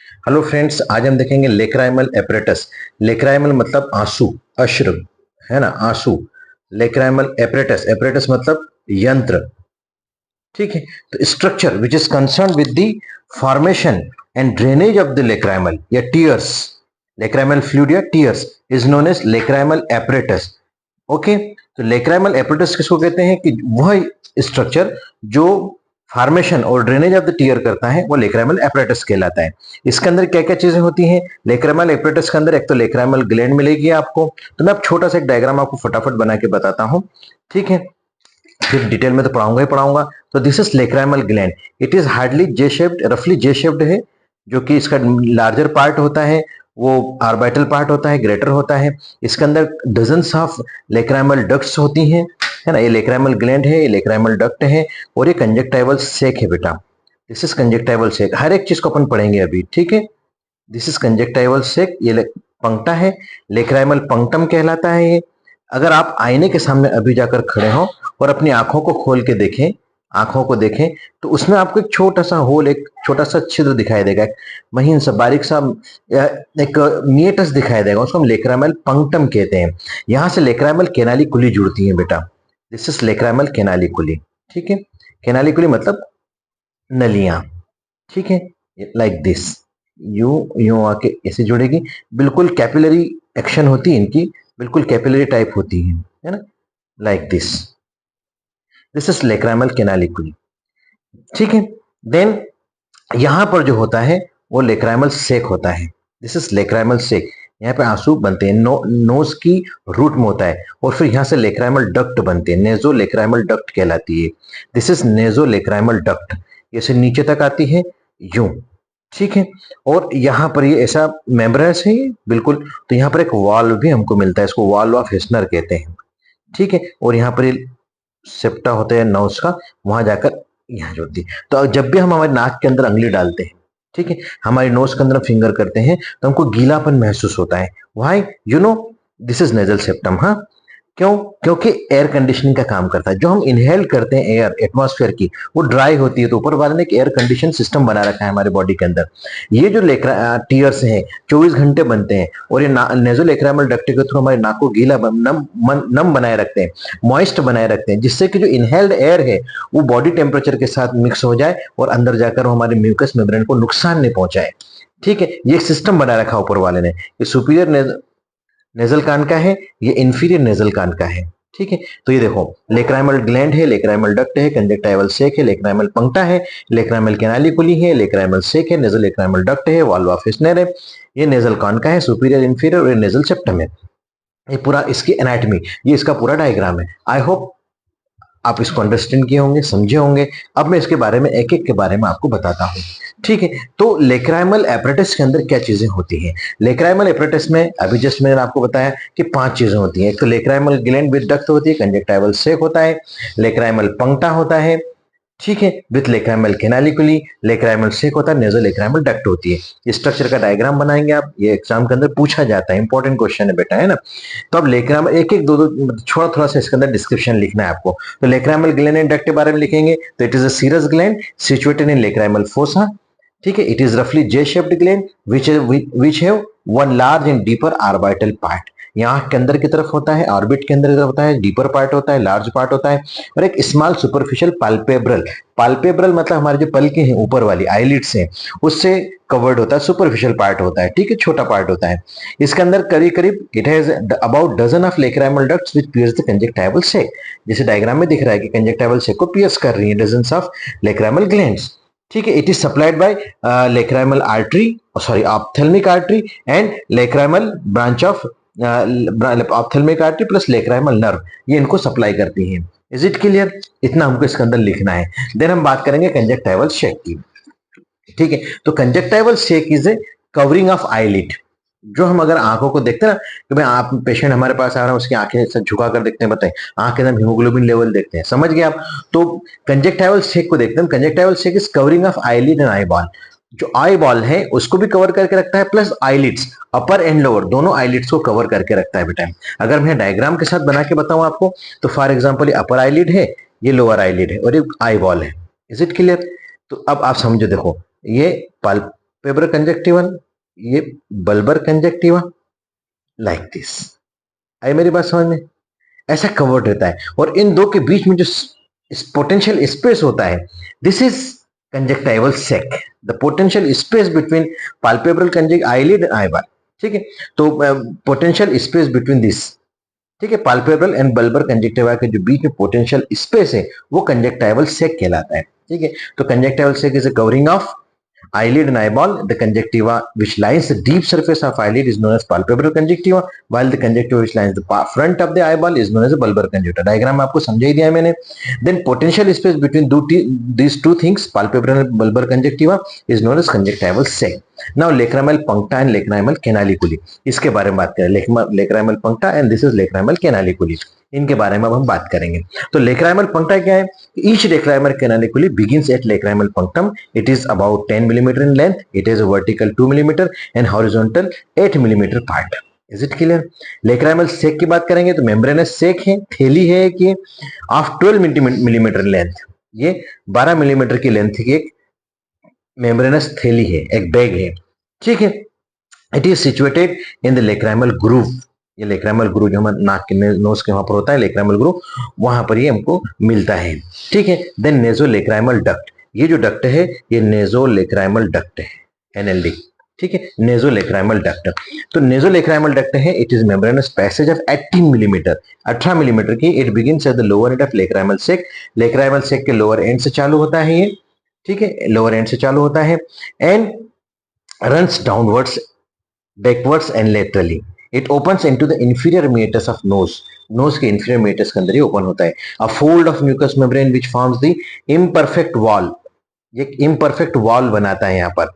Hello friends, आज हम देखेंगे लेक्राइमल एपरेटस। लेक्राइमल मतलब आंसू, अश्रु, है ना, आंसू। लेक्राइमल एपरेटस, एपरेटस मतलब यंत्र। ठीक है। तो structure which is concern with the formation and drainage of the lacrimal या टीयर्स, लेक्राइमल फ्लूइड या tears is known as lacrimal apparatus. Okay. तो लेक्राइमल एपरेटस किसको कहते हैं कि वह स्ट्रक्चर जो फॉर्मेशन और ड्रेनेज ऑफ द टीयर करता है वो लेक्राइमल एपरेटस कहलाता है। इसके अंदर क्या क्या चीजें होती हैं लेक्राइमल एपरेटस के अंदर? एक तो लेक्राइमल ग्लैंड मिलेगी आपको। तो मैं अब छोटा सा एक डायग्राम आपको फटाफट बना के बताता हूं। ठीक है, फिर डिटेल में तो पढ़ाऊंगा ही पढ़ाऊंगा। तो this is lacrimal gland. It is hardly J shaped, रफली जे शेप्ड है, जो कि इसका लार्जर पार्ट होता है वो आर्बिटल पार्ट होता है, ग्रेटर होता है। इसके अंदर डजन्स ऑफ लेक्राइमल डक्ट्स होती हैं, है ना। ये लेक्राइमल ग्लैंड है, ये लेक्राइमल डक्ट है, और ये कंजक्टाइवल सेक है बेटा। दिस इज कंजक्टाइवल सेक। हर एक चीज को अपन पढ़ेंगे अभी, ठीक है। दिस इज कंजक्टाइवल सेक, ये पंक्टा है, लेक्राइमल पंक्टम कहलाता है ये। अगर आप आईने के सामने अभी जाकर खड़े हो और अपनी आंखों को खोल के देखें, आंखों को देखें, तो उसमें आपको एक छोटा सा होल, एक छोटा सा छिद्र दिखाई देगा, एक महीन सा बारीक सा एक मिएटस दिखाई देगा। उसको हम लेक्राइमल पंक्टम कहते हैं। यहां से लेक्राइमल केनालिकुली जुड़ती है बेटा। This is lacrimal canaliculi. ठीक है। केनालिकुली मतलब नलियां। ठीक है, लाइक दिस, यू यू आके ऐसे जुड़ेगी। बिल्कुल कैपिलरी एक्शन होती है इनकी, बिल्कुल कैपिलरी टाइप होती है ना, like this. This is lacrimal canaliculi. ठीक है। देन यहां पर जो होता है वो लेक्राइमल सेक होता है। दिस इज लेक्राइमल सेक। यहाँ पे आंसू बनते हैं, नोज की रूट में होता है, और फिर यहां से लेक्राइमल डक्ट बनते हैं, नेजो लेक्राइमल डक्ट कहलाती है। This is नेजो lacrimal duct. ये से नीचे तक आती है, यूं। ठीक है। और यहाँ पर ये ऐसा मेम्ब्रेस है बिल्कुल। तो यहाँ पर एक वाल्व भी हमको मिलता है, इसको वाल्व ऑफ हेस्नर कहते हैं। ठीक है। और यहाँ पर ये सेप्टा होता है नोज का, वहां जाकर यहाँ जुड़ती है। तो जब भी हम हमारे नाक के अंदर उंगली डालते हैं, ठीक है, हमारी नोज के अंदर फिंगर करते हैं, तो हमको गीलापन महसूस होता है। Why? You know, this is nasal septum. हाँ, क्यों? क्योंकि एयर कंडीशनिंग का काम करता है। जो हम इनहेल करते हैं एयर एटमॉस्फेयर की, वो ड्राई होती है, तो ऊपर वाले ने एक एयर कंडीशन सिस्टम बना रखा है हमारे बॉडी के अंदर। ये जो टीयर्स हैं 24 घंटे बनते हैं, और ये नेजो लेक्राइमल डक्ट के थ्रू हमारे नाक को गीला नम बनाए रखते हैं, मॉइस्ट बनाए रखते हैं, जिससे कि जो इनहेल्ड एयर है वो बॉडी टेम्परेचर के साथ मिक्स हो जाए और अंदर जाकर वो हमारे म्यूकस मेम्ब्रेन को नुकसान नहीं पहुंचाए। ठीक है, ये एक सिस्टम बना रखा ऊपर वाले ने। ये सुपीरियर नेजल कान का है, ये इंफीरियर नेजल कान का है। ठीक है। तो ये देखो, लेक्राइमल ग्लैंड है, लेक्राइमल डक्ट है, कंजक्टाइवल सेक है, लेक्राइमल पंक्टा है, लेक्राइमल कैनालिकुली है, लेक्राइमल सेक है, नेजल लेक्राइमल डक्ट है, वाल्व ऑफ हिस्नर है, ये नेजल कान का है, सुपीरियर इंफीरियर, और ये नेजल सेप्टम है। ये पूरा इसकी एनाटॉमी, ये इसका पूरा डायग्राम है। आई होप आप इसको अंडरस्टैंड किए होंगे, समझे होंगे। अब मैं इसके बारे में एक एक के बारे में आपको बताता हूँ। ठीक है। तो लेक्राइमल एपरेटस के अंदर क्या चीजें होती हैं? लेक्राइमल एपरेटस में अभी जस्ट मैंने आपको बताया कि 5 चीजें होती हैं। एक तो लेक्राइमल ग्लैंड विद डक्ट होती है, कंजक्टाइवल सेक होता है, लेक्राइमल पंक्टा होता है, ठीक है, विथ लेक्राइमल कैनालिकुली, लेक्राइमल सेक होता है, नेजो लेक्राइमल डक्ट होती है। ये स्ट्रक्चर का डायग्राम बनाएंगे आप, ये एग्जाम के अंदर पूछा जाता है, इंपॉर्टेंट क्वेश्चन है बेटा, है ना। तो अब लेक्राइमल एक एक दो दो थोड़ा थोड़ा सा इसके अंदर डिस्क्रिप्शन लिखना है आपको। तो लेक्राइमल ग्लैंड एंड डक्ट के बारे में लिखेंगे, तो it is a serous gland situated in lacrimal fossa. ठीक है। इट इज रफली J shaped gland which have one large and deeper orbital part. यहाँ के अंदर की तरफ होता है, ऑर्बिट के अंदर की तरफ होता है, डीपर पार्ट होता है, लार्ज पार्ट होता है, और एक स्मॉल सुपरफिशियल पाल्पेब्रल। पाल्पेब्रल मतलब हमारे जो पलके हैं ऊपर वाली आईलिड्स हैं उससे कवर्ड होता है, सुपरफिशियल पार्ट होता है। ठीक है, छोटा पार्ट होता है। इसके अंदर करीब करीब it has about dozen of lacrimal ducts which pierce the conjunctival sac. जैसे डायग्राम में दिख रहा है कि कंजक्टाइवल सेक को पियर्स कर रही है डजन्स ऑफ लेक्राइमल ग्लैंड्स। ठीक है। It is supplied by lacrimal artery, sorry ophthalmic artery, and lacrimal branch of ophthalmic artery plus lacrimal nerve, ये इनको सप्लाई करती हैं। Is it clear? इतना हमको इसके अंदर लिखना है। देन हम बात करेंगे कंजक्टाइवल शेक की। ठीक है। तो conjunctival shake is a covering of eyelid. जो हम अगर आंखों को देखते हैं ना, कि भाई आप पेशेंट हमारे पास आ रहा है, उसकी आंखें से झुका कर देखते हैं, बताएं आंख के अंदर हीमोग्लोबिन लेवल देखते हैं, समझ गए आप। तो कंजक्टाइवल शेक को देखते हैं। Conjunctival shake is covering of eyelid and eye ball. जो आई बॉल है उसको भी कवर करके रखता है, plus eyelids, upper and lower दोनों आईलिड्स को कवर करके रखता है बेटा। अगर मैं डायग्राम के साथ बना के बताऊं आपको, तो फॉर एग्जांपल ये अपर आईलिड है, ये लोअर आईलिड है, और ये आई बॉल है। Is it clear? तो अब आप समझो, देखो ये palpebral conjunctiva, ये bulbar conjunctiva, like this। आई मेरी बात समझ में? ऐसा कवर्ड रहता है और इन दो के बीच में जो पोटेंशियल स्पेस होता है, this is conjunctival sac. The potential space between palpebral conjunct eyelid and eyeball, ठीक है। तो पोटेंशियल स्पेस बिटवीन दिस, ठीक है, पाल्पेब्रल एंड बल्बर कंजक्टिवा के जो बीच में पोटेंशियल स्पेस है वो कंजक्टाइवल सेक कहलाता है, ठीक है। तो conjunctival sac is a covering of eyelid and eyeball. The conjunctiva which lines the deep surface of eyelid is known as palpebral conjunctiva, while the conjunctiva which lines the front of the eyeball is known as a bulbar conjunctiva। Diagram आपको समझा ही दिया मैंने। Then potential space between these two things, palpebral and bulbar conjunctiva, is known as conjunctival sac। Now lacrimal puncta and lacrimal canaliculi, इसके बारे में बात करें। lacrimal puncta and this is lacrimal canaliculi, इनके बारे में अब हम बात करेंगे। तो लेक्राइमल पंक्टा क्या है? Each lacrimal canaliculi begins at lacrimal punctum. It is about 10 millimetre in length, it is vertical 2 millimetre and horizontal 8 millimetre part. Is it clear? Lacrimal sac की बात करेंगे तो मेम्ब्रेनस सेक है, थैली है कि ऑफ 12 मिलीमीटर लेंथ, ये 12 मिलीमीटर की लेंथ की एक मेम्ब्रेनस थैली है, एक बैग है, ठीक है। It is situated in the lacrimal groove, ये लेक्राइमल ग्रूव जो हमारे नाक के नोज के वहां पर होता है लेक्राइमल ग्रूव, वहां पर ये हमको मिलता है, ठीक है। देन नेजो लेक्राइमल डक्ट, ये जो डक्ट है ये नेजो लेक्राइमल डक्ट है, एनएलडी, ठीक है, नेजो लेक्राइमल डक्ट। तो नेजो लेक्राइमल डक्ट है, it is membranous passage of 18 millimetre, 18 millimetre की। It begins at the lower end of lacrimal sac, lacrimal sac के लोअर एंड से चालू होता है ये, ठीक है, लोअर एंड से चालू होता है and runs downwards, backwards and laterally. It opens into the inferior meatus of nose, nose के इंफीरियर मेटस के अंदर ही ओपन होता है। A fold of mucous membrane which forms the imperfect wall, ये इम्परफेक्ट वॉल बनाता है यहाँ पर,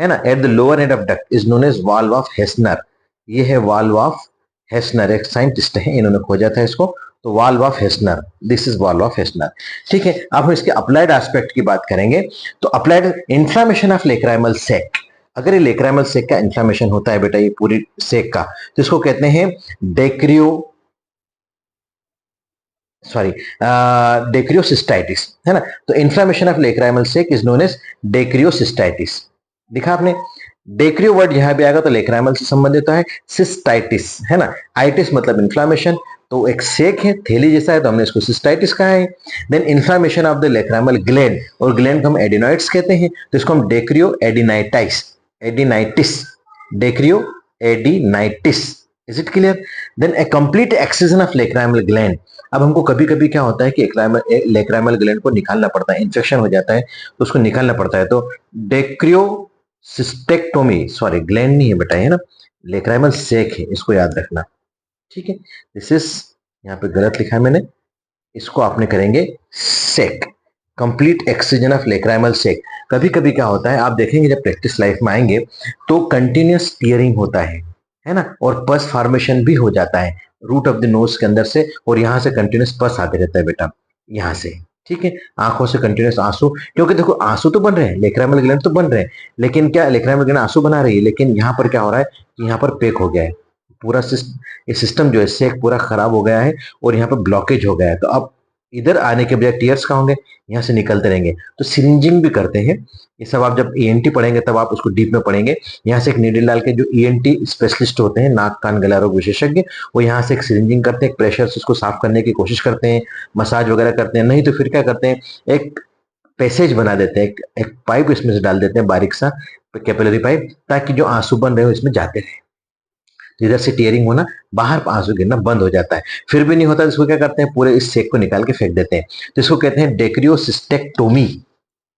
है ना। At the lower end of duct is known as valve of Hasner, ये है वाल्व ऑफ हेस्नर, एक साइंटिस्ट है, इन्होंने खोजा था इसको, तो valve of Hasner, this is valve of Hasner, ठीक है। अब हम इसके अप्लाइड एस्पेक्ट की बात करेंगे तो अप्लाइड इन्फ्लामेशन ऑफ लेक्राइमल सेक, अगर ये लेक्राइमल सेक का इन्फ्लामेशन होता है बेटा ये पूरी सेक का, तो इसको कहते हैं डेक्रियोसिस्टाइटिस, है ना। तो inflammation of lacrimal sac is known as dacryocystitis. दिखा आपने, डेक्रियो वर्ड यहां भी आएगा तो लेक्राइमल से संबंधित है, सिस्टाइटिस, है ना। आइटिस मतलब इन्फ्लामेशन, तो एक सेक है, थैली जैसा है, तो हमने इसको सिस्टाइटिस कहा है। Then inflammation of the lacrimal gland, और ग्लैंड को हम एडिनॉइड्स कहते हैं, तो इसको हम dacryoadenitis, dacryoadenitis. Is it clear? Then a complete excision of lacrimal gland. अब हमको कभी कभी क्या होता है कि लेक्राइमल ग्लैंड को निकालना पड़ता है, इन्फेक्शन हो जाता है तो उसको निकालना पड़ता है, तो डेक्रियोसिस्टेक्टोमी, सॉरी ग्लैंड नहीं है बेटा, है ना, लेक्राइमल सेक है, इसको याद रखना, ठीक है। दिस इज, यहाँ पे गलत लिखा है मैंने, इसको आपने करेंगे सेक, कंप्लीट एक्सिजन ऑफ लेक्राइमल सेक। कभी कभी क्या होता है आप देखेंगे जब प्रैक्टिस लाइफ में आएंगे तो कंटिन्यूअस टीयरिंग होता है ना, और पस फॉर्मेशन भी हो जाता है रूट ऑफ द नोज के अंदर से, और यहां से कंटिन्यूअस पस आते रहता है बेटा, यहां से, ठीक है। आंखों से कंटिन्यूअस आंसू, क्योंकि देखो आंसू तो बन रहे हैं, लेक्राइमल ग्लैंड तो बन रहे हैं, लेकिन क्या लेक्राइमल ग्लैंड आंसू बना रही है, लेकिन यहाँ पर क्या हो रहा है कि यहाँ पर पेक हो गया है पूरा ये सिस्टम जो है सेक पूरा खराब हो गया है और यहाँ पर ब्लॉकेज हो गया है। तो अब इधर आने के बजाय टीयर्स कहाँ होंगे, यहाँ से निकलते रहेंगे, तो सिरिंजिंग भी करते हैं। ये सब आप जब ईएनटी पढ़ेंगे तब आप उसको डीप में पढ़ेंगे। यहाँ से एक नीडल डाल के जो ईएनटी स्पेशलिस्ट होते हैं, नाक कान गला रोग विशेषज्ञ, वो यहाँ से एक सिरिंजिंग करते हैं, प्रेशर से उसको साफ करने की कोशिश करते हैं, मसाज वगैरह करते हैं, नहीं तो फिर क्या करते हैं एक पैसेज बना देते हैं, एक पाइप इसमें से डाल देते हैं, बारीक सा कैपिलरी पाइप, ताकि जो आंसू बन रहे हो इसमें जाते रहे, इधर से टीयरिंग होना, बाहर आंसू गिरना बंद हो जाता है। फिर भी नहीं होता तो इसको क्या करते हैं, पूरे इस सेक को निकाल के फेंक देते हैं, तो इसको कहते हैं dacryocystectomy.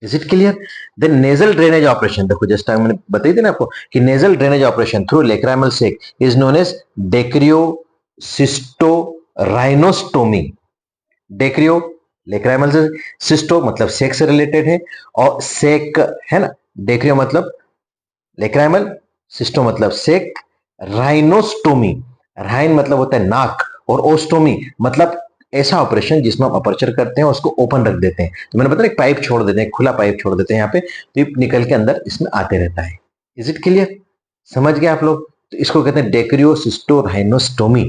Is it clear? Then nasal drainage operation, देखो जस्ट मैंने बताई थी ना आपको कि nasal drainage operation through lacrimal sac is known as dacryocystorhinostomy. Dacryo lacrimal से, सिस्टो मतलब सेक से रिलेटेड है, और सेक है ना, डेक्रियो मतलब लेक्राइमल, सिस्टो मतलब सेक, राइनोस्टोमी, राइन मतलब होता है नाक, और ओस्टोमी मतलब ऐसा ऑपरेशन जिसमें हम अपर्चर करते हैं उसको ओपन रख देते हैं, तो मैंने बताया एक पाइप छोड़ देते हैं, खुला पाइप छोड़ देते हैं यहाँ पे, तो ये निकल के अंदर इसमें आते रहता है। Is it clear? समझ गए आप लोग? तो इसको कहते हैं डेक्रियोसिस्टोराइनोस्टोमी,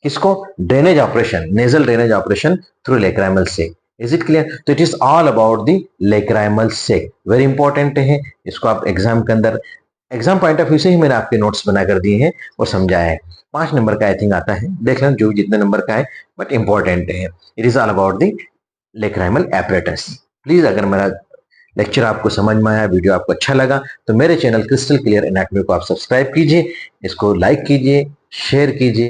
किसको? Drainage operation, nasal drainage operation through lacrimal sac. Is it clear? तो it is all about the lacrimal sac, very important है। इसको आप एग्जाम के अंदर, एग्जाम पॉइंट ऑफ व्यू से ही मैंने आपके नोट्स बना कर दिए हैं और समझाया है। 5 नंबर का आई थिंक आता है, देख लें जो जितने नंबर का है, बट इंपॉर्टेंट है। It is all about the lacrimal apparatus. Please अगर मेरा लेक्चर आपको समझ में आया, वीडियो आपको अच्छा लगा, तो मेरे चैनल क्रिस्टल क्लियर एनाटॉमी को आप सब्सक्राइब कीजिए, इसको लाइक कीजिए, शेयर कीजिए।